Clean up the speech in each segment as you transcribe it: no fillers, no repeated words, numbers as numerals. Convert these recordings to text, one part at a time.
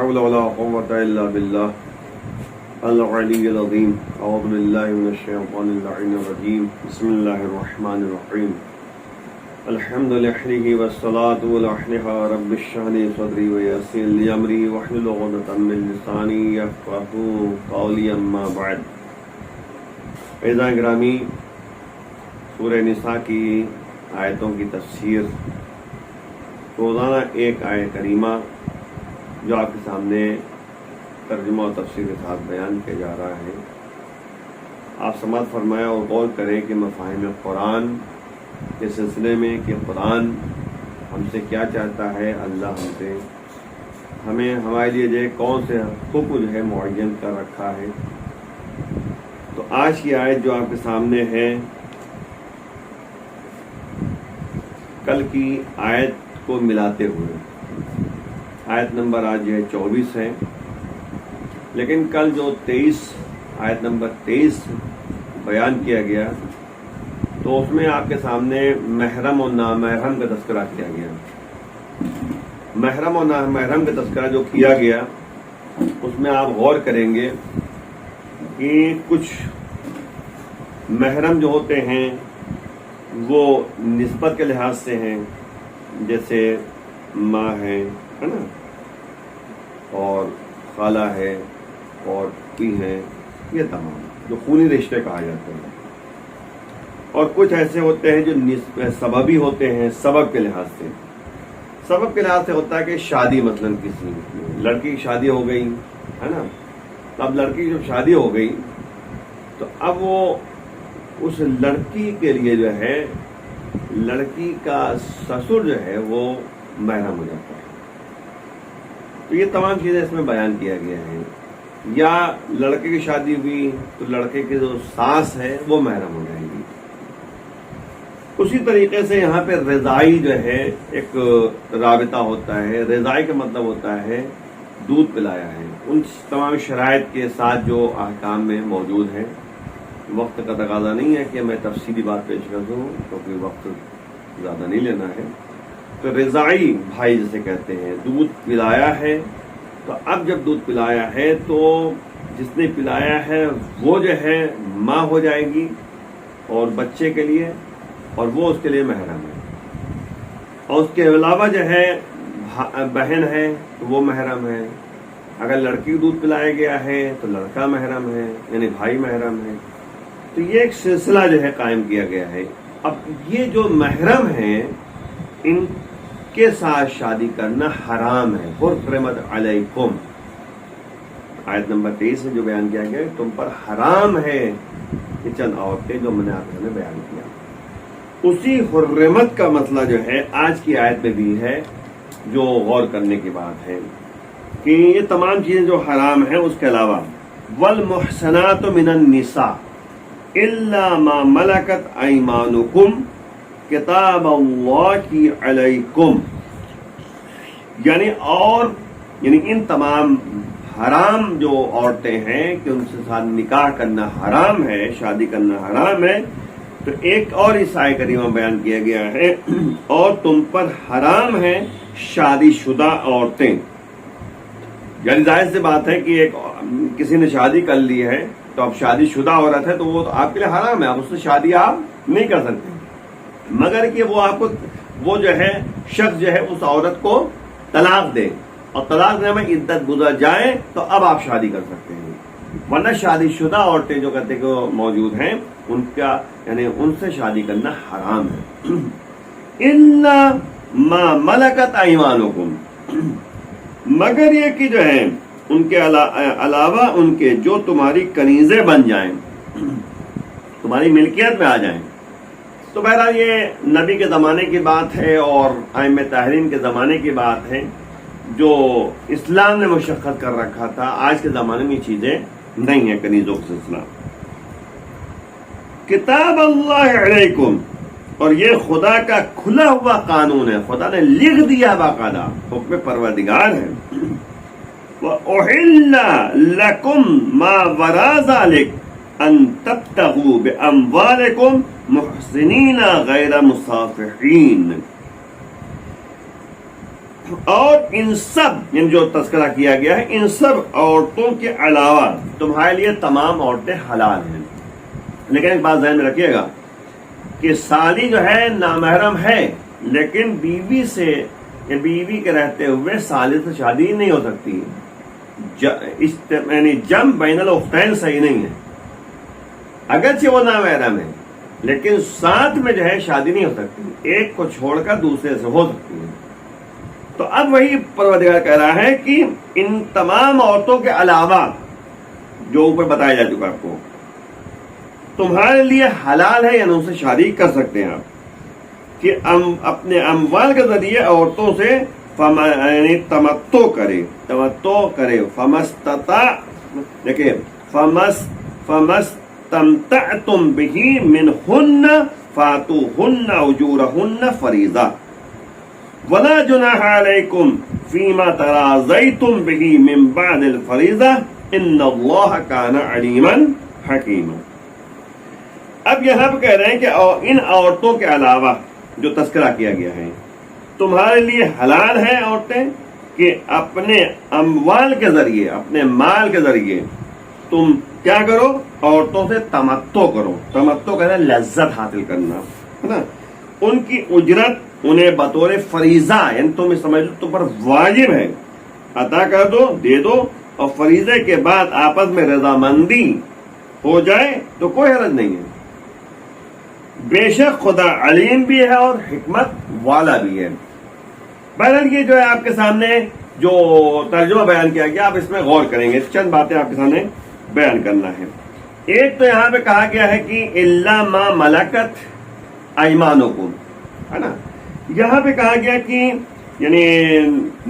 حول ولا قوة إلا بالله العلي العظيم أعوذ بالله من الشيطان اللعين الرجيم بسم الله الرحمن الرحيم الحمد لله والصلاة والسلام رب اشرح لي صدري ويسر لي أمري واحلل عقدة من لساني يفقهوا قولي أما بعد. عزیزان گرامی، سورہ نساء کی آیتوں کی تفسیر روزانہ ایک آیت کریمہ جو آپ کے سامنے ترجمہ و تفسیر کے ساتھ بیان کیا جا رہا ہے. آپ سماعت فرمائیں اور غور کریں کہ مفاہیم قرآن کے سلسلے میں کہ قرآن ہم سے کیا چاہتا ہے، اللہ ہم سے ہمیں ہمارے لیے جو کون سے حقوق جو ہے معین کر رکھا ہے. تو آج کی آیت جو آپ کے سامنے ہے کل کی آیت کو ملاتے ہوئے، آیت نمبر آج جو ہے 24 ہے، لیکن کل جو 23 آیت نمبر 23 بیان کیا گیا تو اس میں آپ کے سامنے محرم اور نامحرم کا تذکرہ کیا گیا. محرم اور نامحرم کا تذکرہ جو کیا گیا اس میں آپ غور کریں گے کہ کچھ محرم جو ہوتے ہیں وہ نسبت کے لحاظ سے ہیں، جیسے ماں ہے نا، اور خالہ ہے اور پی ہے، یہ تمام جو خونی رشتے کہا جاتے ہیں. اور کچھ ایسے ہوتے ہیں جو سببی ہوتے ہیں. سبب کے لحاظ سے ہوتا ہے کہ شادی، مثلا کسی لڑکی کی شادی ہو گئی ہے نا، اب لڑکی کی جب شادی ہو گئی تو اب وہ اس لڑکی کے لیے جو ہے لڑکی کا سسر جو ہے وہ محرم ہو جاتا ہے. تو یہ تمام چیزیں اس میں بیان کیا گیا ہے. یا لڑکے کی شادی ہوئی تو لڑکے کی جو ساس ہے وہ محرم ہو جائے گی. اسی طریقے سے یہاں پہ رضائی جو ہے ایک رابطہ ہوتا ہے. رضائی کا مطلب ہوتا ہے دودھ پلایا ہے. ان تمام شرائط کے ساتھ جو احکام میں موجود ہیں. وقت کا تقاضا نہیں ہے کہ میں تفصیلی بات پیش کر دوں کیونکہ وقت زیادہ نہیں لینا ہے. تو رضائی بھائی جسے کہتے ہیں، دودھ پلایا ہے. تو اب جب دودھ پلایا ہے تو جس نے پلایا ہے وہ جو ہے ماں ہو جائے گی اور بچے کے لیے، اور وہ اس کے لیے محرم ہے. اور اس کے علاوہ جو ہے بہن ہے تو وہ محرم ہے. اگر لڑکی کو دودھ پلایا گیا ہے تو لڑکا محرم ہے، یعنی بھائی محرم ہے. تو یہ ایک سلسلہ جو ہے قائم کیا گیا ہے. اب یہ جو محرم ہیں ان کے ساتھ شادی کرنا حرام ہے. حرمت علیکم، آیت نمبر 23 میں جو بیان کیا گیا تم پر حرام ہے کہ چند عورتیں جو میں نے آپ نے بیان کیا. اسی حرمت کا مسئلہ جو ہے آج کی آیت میں بھی ہے، جو غور کرنے کی بات ہے کہ یہ تمام چیزیں جو حرام ہیں اس کے علاوہ والمحسنات من النساء الا ما ملکت ایمانکم کتاب اللہ کی علیکم، یعنی ان تمام حرام جو عورتیں ہیں کہ ان سے ساتھ نکاح کرنا حرام ہے، شادی کرنا حرام ہے. تو ایک اور اس آیت کریمہ بیان کیا گیا ہے اور تم پر حرام ہے شادی شدہ عورتیں. یعنی ظاہر سی بات ہے کہ کسی نے شادی کر لی ہے تو اب شادی شدہ عورت ہے تو وہ تو آپ کے لیے حرام ہے، اب اس سے شادی آپ نہیں کر سکتے، مگر کہ وہ آپ کو وہ جو ہے شخص جو ہے اس عورت کو طلاق دے، اور طلاق دینے میں عدت گزر جائے تو اب آپ شادی کر سکتے ہیں. ورنہ شادی شدہ عورتیں جو کہتے کہ موجود ہیں ان کا یعنی ان سے شادی کرنا حرام ہے. الا ما ملکت ایمانکم، مگر یہ کہ جو ہے ان کے علاوہ ان کے جو تمہاری کنیزیں بن جائیں، تمہاری ملکیت میں آ جائیں. تو بہرحال یہ نبی کے زمانے کی بات ہے اور ائمہ طاہرین کے زمانے کی بات ہے جو اسلام نے مشخص کر رکھا تھا. آج کے زمانے میں چیزیں نہیں ہیں کنیزوں کا سلسلہ. کتاب اللہ علیکم، اور یہ خدا کا کھلا ہوا قانون ہے، خدا نے لکھ دیا باقاعدہ، حکم پروردگار ہے. وَأُحِلَّ لَكُمْ مَا وَرَاءَ ذَلِكَ أَن تَبْتَغُوا بِأَمْوَالِكُمْ مُحْسِنِينَ غَيْرَ مُسَافِحِينَ. اور ان سب جو تذکرہ کیا گیا ہے ان سب عورتوں کے علاوہ تمہارے لیے تمام عورتیں حلال ہیں. لیکن ایک بات ذہن میں رکھیے گا کہ سالی جو ہے نامحرم ہے، لیکن بیوی سے یا بیوی کے رہتے ہوئے سالی سے شادی نہیں ہو سکتی. یعنی جم بین الاختین صحیح نہیں ہے، اگرچہ وہ نامحرم ہے لیکن ساتھ میں جو ہے شادی نہیں ہو سکتی، ایک کو چھوڑ کر دوسرے سے ہو سکتی ہے. تو اب وہی پروردگار کہہ رہا ہے کہ ان تمام عورتوں کے علاوہ جو اوپر بتایا جا چکا آپ کو تمہارے لیے حلال ہے، یعنی ان سے شادی کر سکتے ہیں آپ کہ اپنے اموال کے ذریعے عورتوں سے یعنی تمتع کرے فمستطاع دیکھیں فمستمتعتم به منهن فاتوهن اجورهن فریضہ ولا جناح علیکم فیما تراضیتم به من بعد الفریضہ ان اللہ کان علیما حکیما. اب یہاں پہ کہہ رہے ہیں کہ ان عورتوں کے علاوہ جو تذکرہ کیا گیا ہے تمہارے لیے حلال ہے عورتیں کہ اپنے اموال کے ذریعے اپنے مال کے ذریعے تم کیا کرو، عورتوں سے تمتع کرو. تمتع کہتے ہیں لذت حاصل کرنا ہے نا. ان کی اجرت انہیں بطور فریضہ یعنی تم سمجھ لو تم پر واجب ہے، عطا کر دو، دے دو، اور فریضے کے بعد آپس میں رضامندی ہو جائے تو کوئی حرج نہیں ہے. بے شک خدا علیم بھی ہے اور حکمت والا بھی ہے. بہرحال یہ جو ہے آپ کے سامنے جو ترجمہ بیان کیا گیا آپ اس میں غور کریں گے، چند باتیں آپ کے سامنے بیان کرنا ہے. ایک تو یہاں پہ کہا گیا ہے کہ الا ما ملکت ایمانکم، ہے نا. یہاں پہ کہا گیا کہ یعنی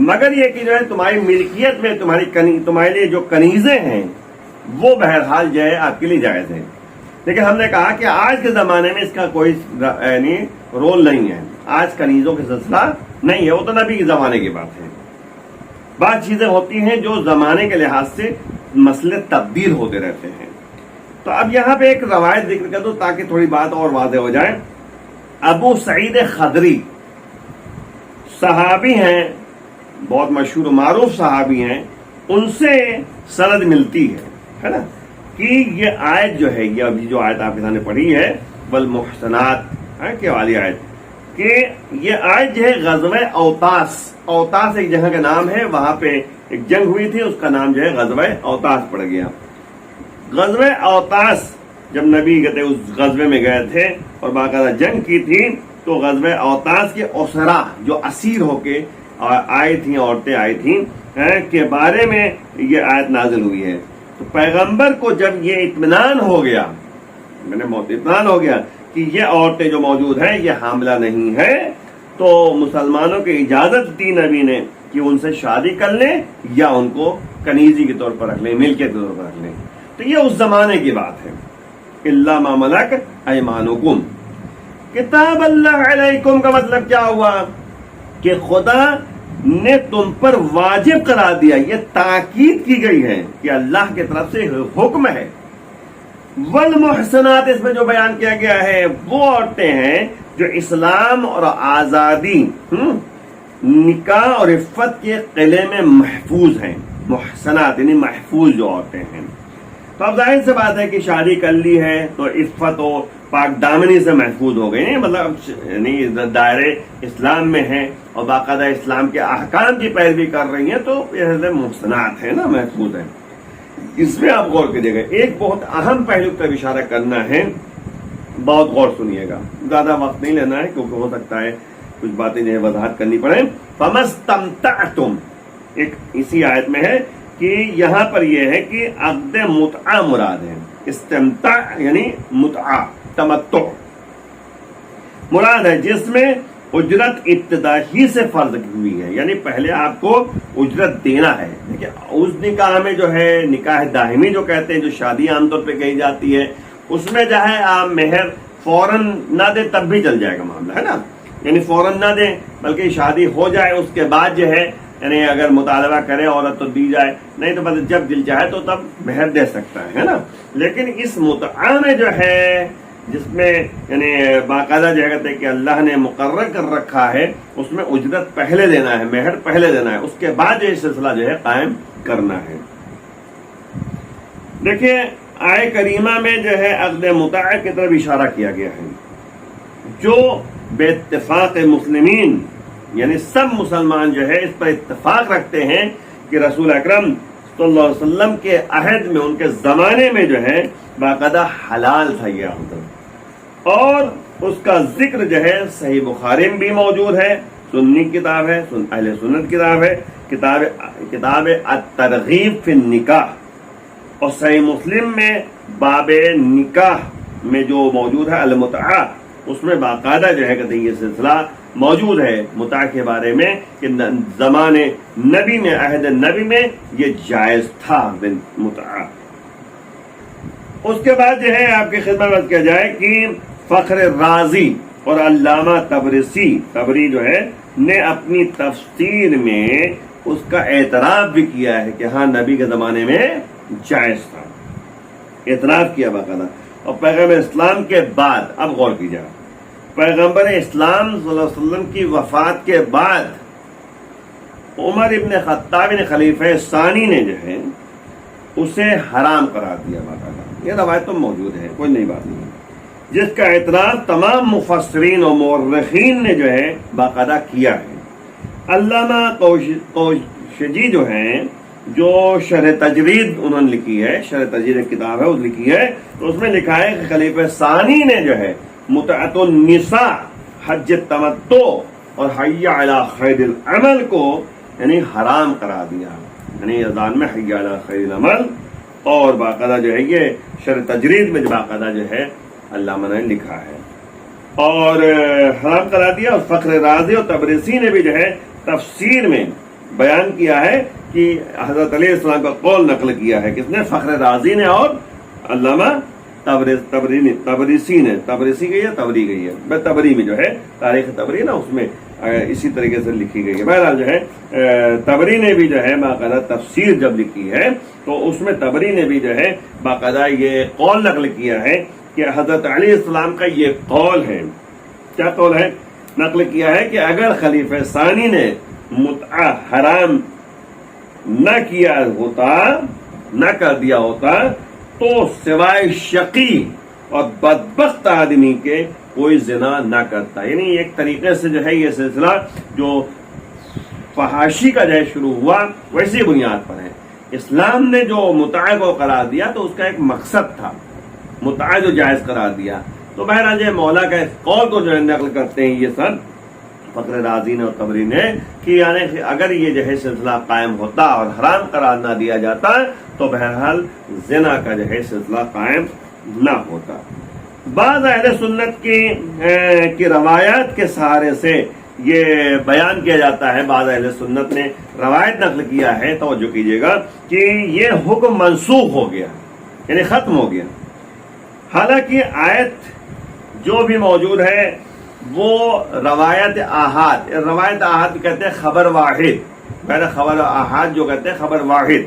مگر یہ کہ جو ہے تمہاری ملکیت میں تمہارے لیے جو کنیزیں ہیں وہ بہرحال جو ہے آپ کے لیے جائز ہے. لیکن ہم نے کہا کہ آج کے زمانے میں اس کا کوئی یعنی رول نہیں ہے، آج کنیزوں کے سلسلہ نہیں ہے، وہ تو نبی کے زمانے کی بات ہے. بعض چیزیں ہوتی ہیں جو زمانے کے لحاظ سے مسئلے تبدیل ہوتے رہتے ہیں. تو اب یہاں پہ ایک روایت ذکر کر دو تاکہ تھوڑی بات اور واضح ہو جائے. ابو سعید خدری صحابی ہیں، بہت مشہور و معروف صحابی ہیں، ان سے سند ملتی ہے نا کہ یہ آیت جو ہے یہ ابھی جو آیت آپ کے سامنے پڑھی ہے والمحسنات کے والی آیت، کہ یہ آیت جو ہے غزوہ اوتاس ایک جگہ کا نام ہے، وہاں پہ ایک جنگ ہوئی تھی، اس کا نام جو ہے غزوہ اوتاس پڑ گیا. غزوہ اوتاس جب نبی کہتے اس غزوے میں گئے تھے اور باقاعدہ جنگ کی تھی تو غزوہ اوتاس کے اسرا جو اسیر ہو کے آئی تھیں، عورتیں آئی تھیں کے بارے میں یہ آیت نازل ہوئی ہے. تو پیغمبر کو جب یہ اطمینان ہو گیا کہ یہ عورتیں جو موجود ہیں یہ حاملہ نہیں ہے تو مسلمانوں کی اجازت دی نبی نے کہ ان سے شادی کر لیں یا ان کو کنیزی کے طور پر رکھ لیں، ملکیت کے طور پر رکھ لیں. تو یہ اس زمانے کی بات ہے. الا ما ملکت ایمانکم، کتاب اللہ علیکم کا مطلب کیا ہوا کہ خدا نے تم پر واجب قرار دیا. یہ تاکید کی گئی ہے کہ اللہ کی طرف سے حکم ہے. والمحسنات اس میں جو بیان کیا گیا ہے وہ عورتیں ہیں جو اسلام اور آزادی نکاح اور عفت کے قلعے میں محفوظ ہیں. محسنات یعنی محفوظ جو عورتیں ہیں. تو اب ظاہر سے بات ہے کہ شادی کر لی ہے تو عفت و پاک دامنی سے محفوظ ہو گئے ہیں، مطلب یعنی دائرے اسلام میں ہیں اور باقاعدہ اسلام کے احکام کی پیروی کر رہی ہیں تو یہ محسنات ہیں نا، محفوظ ہیں. اس میں آپ غور کریے گا، ایک بہت اہم پہلو پر اشارہ کرنا ہے، بہت غور سنیے گا، زیادہ وقت نہیں لینا ہے کیونکہ ہو سکتا ہے کچھ باتیں جو ہے وضاحت کرنی پڑے. فمستمتعتم ایک اسی آیت میں ہے کہ یہاں پر یہ ہے کہ عقد متعہ مراد ہے. استمتاع یعنی متعہ تمتع مراد ہے جس میں اجرت ابتدا ہی سے فرض کی ہوئی ہے، یعنی پہلے آپ کو اجرت دینا ہے. دیکھیں اس نکاح میں جو ہے نکاح دائمی جو کہتے ہیں، جو شادی عام طور پہ کہی جاتی ہے، اس میں جو ہے آپ مہر فوراً نہ دے تب بھی چل جائے گا معاملہ، ہے نا. یعنی فوراً نہ دیں بلکہ شادی ہو جائے اس کے بعد جو ہے یعنی اگر مطالبہ کرے عورت تو دی جائے، نہیں تو بس جب دل چاہے تو تب مہر دے سکتا ہے نا. لیکن اس متعہ میں جو ہے جس میں یعنی باقاعدہ جو ہے کہتے ہیں کہ اللہ نے مقرر کر رکھا ہے، اس میں اجرت پہلے دینا ہے، مہر پہلے دینا ہے، اس کے بعد یہ سلسلہ جو ہے قائم کرنا ہے۔ دیکھیں آیہ کریمہ میں جو ہے عقد متع کی طرف اشارہ کیا گیا ہے، جو بے اتفاق مسلمین یعنی سب مسلمان جو ہے اس پر اتفاق رکھتے ہیں کہ رسول اکرم صلی اللہ علیہ وسلم کے عہد میں، ان کے زمانے میں جو ہے باقاعدہ حلال تھا یہ عقد، اور اس کا ذکر جو ہے صحیح بخاری میں بھی موجود ہے، سنی کتاب ہے، اہل سنت کتاب ہے، کتاب الترغیب فی النکاح، اور صحیح مسلم میں باب نکاح میں جو موجود ہے المتعہ، اس میں باقاعدہ جو ہے کہ یہ سلسلہ موجود ہے متع کے بارے میں کہ زمانے نبی میں، عہد نبی میں یہ جائز تھا متع۔ اس کے بعد جو ہے آپ کی خدمت میں کیا جائے کہ فخر رازی اور علامہ تبری جو ہے نے اپنی تفسیر میں اس کا اعتراف بھی کیا ہے کہ ہاں نبی کے زمانے میں جائز تھا، اعتراف کیا باقاعدہ۔ اور پیغمبر اسلام کے بعد، اب غور کیجیے، پیغمبر اسلام صلی اللہ علیہ وسلم کی وفات کے بعد عمر ابن خطاب نے خلیفہ ثانی نے جو ہے اسے حرام قرار دیا باقاعدہ، یہ روایت تو موجود ہے، کوئی نئی بات نہیں، جس کا اعتراف تمام مفسرین اور مورخین نے جو ہے باقاعدہ کیا ہے۔ علامہ کوشجی جو ہیں، جو شرح تجرید انہوں نے لکھی ہے، شرح تجرید ایک کتاب ہے وہ لکھی ہے، تو اس میں لکھا ہے کہ خلیفہ ثانی نے جو ہے متعۃ النساء، حج تمتع اور حی علی خیر العمل کو یعنی حرام قرار دیا، یعنی اذان میں حی علی خیر العمل، اور باقاعدہ جو ہے یہ شرح تجرید میں باقاعدہ جو ہے علامہ نے لکھا ہے اور حرام قرار دیا۔ اور فخر رازی اور تبریسی نے بھی جو ہے تفسیر میں بیان کیا ہے کہ حضرت علیہ السلام کا قول نقل کیا ہے، کس نے؟ فخر رازی نے اور علامہ تبریسی نے، تبریسی گئی ہے تبری گئی ہے، تبری میں جو ہے تاریخ تبری نا، اس میں اسی طریقے سے لکھی گئی ہے۔ بہرحال جو ہے تبری نے بھی جو ہے باقاعدہ تفسیر جب لکھی ہے تو اس میں تبری نے بھی جو ہے باقاعدہ یہ قول نقل کیا ہے کہ حضرت علیہ السلام کا یہ قول ہے، کیا قول ہے؟ نقل کیا ہے کہ اگر خلیفہ ثانی نے متعہ حرام نہ کیا ہوتا، نہ کر دیا ہوتا، تو سوائے شقی اور بدبخت آدمی کے کوئی زنا نہ کرتا۔ یعنی ایک طریقے سے جو ہے یہ سلسلہ جو فحاشی کا جو ہے شروع ہوا ویسی بنیاد پر ہے۔ اسلام نے جو متعہ کو قرار دیا تو اس کا ایک مقصد تھا، متعہ جو جائز قرار دیا، تو بہرحال جو مولا کا اس قول کو جو ہے نقل کرتے ہیں یہ سب فخر رازی نے اور تبری نے کہ یعنی اگر یہ جو ہے سلسلہ قائم ہوتا اور حرام قرار نہ دیا جاتا تو بہرحال زنا کا جو ہے سلسلہ قائم نہ ہوتا۔ بعض اہل سنت کی روایات کے سہارے سے یہ بیان کیا جاتا ہے، بعض اہل سنت نے روایت نقل کیا ہے، توجہ کیجیے گا، کہ یہ حکم منسوخ ہو گیا، یعنی ختم ہو گیا۔ حالانکہ آیت جو بھی موجود ہے وہ روایت آحاد، روایت آحاد کہتے ہیں خبر واحد، پہلے خبر آحاد جو کہتے ہیں خبر واحد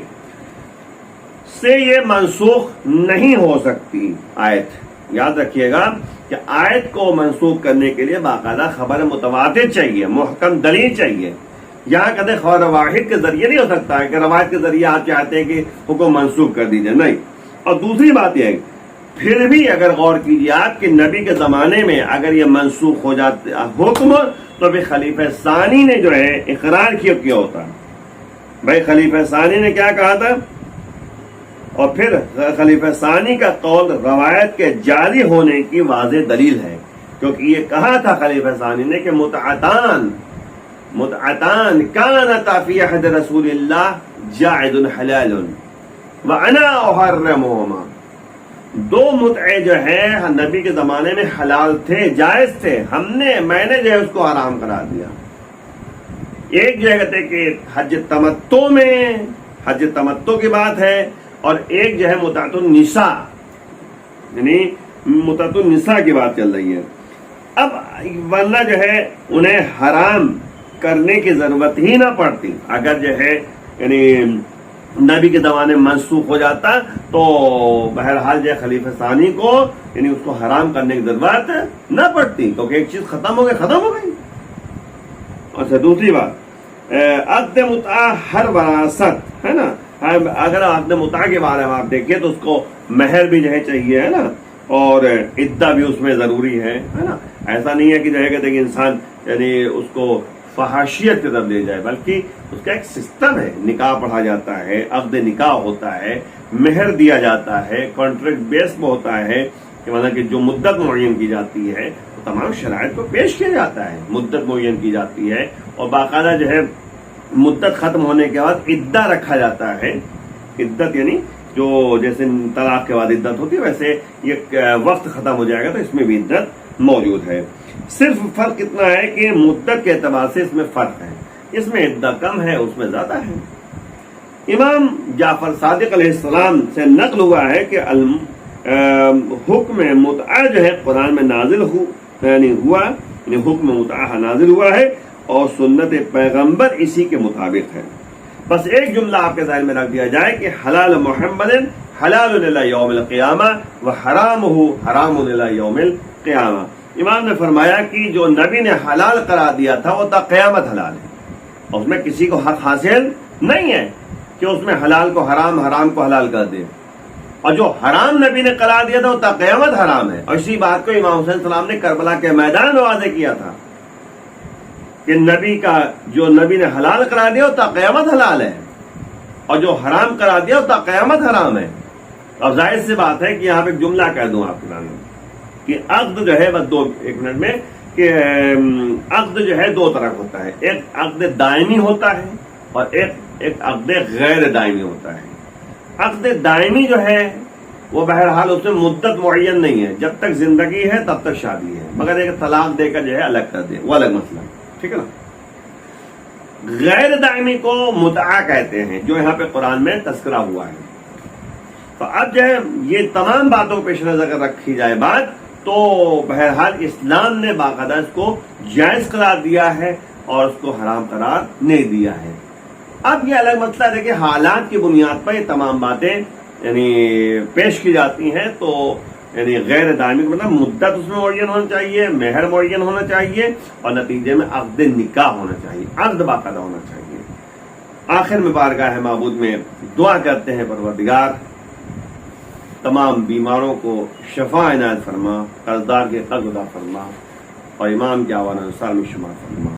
سے یہ منسوخ نہیں ہو سکتی آیت۔ یاد رکھیے گا کہ آیت کو منسوخ کرنے کے لیے باقاعدہ خبر متواتر چاہیے، محکم دلیل چاہیے۔ یہاں کہتے ہیں خبر واحد کے ذریعے نہیں ہو سکتا ہے کہ روایت کے ذریعے آپ چاہتے ہیں کہ حکم منسوخ کر دیجیے، نہیں۔ اور دوسری بات یہ ہے پھر بھی اگر غور کیجیے آپ کہ نبی کے زمانے میں اگر یہ منسوخ ہو جاتا حکم تو بھی خلیفہ ثانی نے جو ہے اقرار کیا ہوتا، بھائی خلیفہ ثانی نے کیا کہا تھا، اور پھر خلیفہ ثانی کا قول روایت کے جاری ہونے کی واضح دلیل ہے، کیونکہ یہ کہا تھا خلیفہ ثانی نے کہ متعتان کانتا فی عہد رسول اللہ جائز حلال وانا احرمهما، دو متعے جو ہیں نبی کے زمانے میں حلال تھے، جائز تھے، میں نے جو ہے اس کو حرام قرار دیا۔ ایک جو ہے کہتے ہیں کہ حج تمتع میں، حج تمتع کی بات ہے، اور ایک جو ہے متعۃ النساء، یعنی متعۃ النساء کی بات چل رہی ہے۔ اب ورنہ جو ہے انہیں حرام کرنے کی ضرورت ہی نہ پڑتی، اگر جو ہے یعنی نبی کے زمانے میں منسوخ ہو جاتا تو بہرحال جو خلیفہ ثانی کو یعنی اس کو حرام کرنے کی ضرورت نہ پڑتی، کیونکہ ایک چیز ختم ہو گئی. اچھا دوسری بات، عقد متعہ ہر وراثت ہے نا، اگر عقد متعہ کے بارے میں آپ دیکھیں تو اس کو مہر بھی جو ہے چاہیے ہے نا، اور عدہ بھی اس میں ضروری ہے نا. ایسا نہیں ہے کہ جو ہے کہ انسان یعنی اس کو فحاشیت کی طرف لے جائے، بلکہ اس کا ایک سسٹم ہے. نکاح پڑھا جاتا ہے، عقد نکاح ہوتا ہے، مہر دیا جاتا ہے، کانٹریکٹ بیس میں ہوتا ہے کہ مطلب کہ جو مدت معین کی جاتی ہے وہ تمام شرائط کو پیش کیا جاتا ہے، مدت معین کی جاتی ہے، اور باقاعدہ جو ہے مدت ختم ہونے کے بعد عدہ رکھا جاتا ہے. عدت یعنی جو جیسے طلاق کے بعد عدت ہوتی ہے ویسے یہ وقت ختم ہو جائے گا تو اس میں بھی عدت موجود ہے. صرف فرق اتنا ہے کہ مدت کے اعتبار سے اس میں فرق ہے، اس میں عدہ کم ہے اس میں زیادہ ہے. امام جعفر صادق علیہ السلام سے نقل ہوا ہے کہ حکم متعہ جو ہے قرآن میں نازل ہوا یعنی حکم متعہ نازل ہوا ہے اور سنت پیغمبر اسی کے مطابق ہے. بس ایک جملہ آپ کے ذہن میں رکھ دیا جائے کہ حلال محمد حلال الی یوم القیامہ و حرامہ حرام الی یوم القیامہ. امام نے فرمایا کہ جو نبی نے حلال قرار دیا تھا وہ تا قیامت حلال ہے، اور اس میں کسی کو حق حاصل نہیں ہے کہ اس میں حلال کو حرام، حرام کو حلال کر دے. اور جو حرام نبی نے قرار دیا تھا وہ تا قیامت حرام ہے. اور اسی بات کو امام حسین السلام نے کربلا کے میدان میں واضح کیا تھا کہ جو نبی نے حلال قرار دیا وہ تا قیامت حلال ہے، اور جو حرام قرار دیا وہ تا قیامت حرام ہے. اب ظاہر سی بات ہے کہ یہاں پہ ایک جملہ کہہ دوں آپ کے سامنے کہ عقد جو ہے بس ایک منٹ میں کہ عقد جو ہے دو طرح ہوتا ہے، ایک عقد دائمی ہوتا ہے اور ایک عقد غیر دائمی ہوتا ہے. عقد دائمی جو ہے وہ بہرحال اس میں مدت معین نہیں ہے، جب تک زندگی ہے تب تک شادی ہے، مگر ایک طلاق دے کر جو ہے الگ کر دے وہ الگ مسئلہ ہے، ٹھیک ہے نا. غیر دائمی کو متعہ کہتے ہیں جو یہاں پہ قرآن میں تذکرہ ہوا ہے. تو اب جو ہے یہ تمام باتوں کو پیش نظر رکھی جائے بات تو بہرحال اسلام نے باقاعدہ اس کو جائز قرار دیا ہے اور اس کو حرام قرار نہیں دیا ہے. اب یہ الگ مسئلہ ہے کہ حالات کی بنیاد پر یہ تمام باتیں یعنی پیش کی جاتی ہیں. تو یعنی غیر دائمی مطلب مدت اس میں معین ہونا چاہیے، مہر معین ہونا چاہیے، اور نتیجے میں عقد نکاح ہونا چاہیے، عقد باقاعدہ ہونا چاہیے. آخر میں بارگاہ معبود میں دعا کرتے ہیں پروردگار تمام بیماروں کو شفا عنایت فرما، قرضدار کے قرض ادا فرما، اور امام کے آوان انصار میں شمار فرما.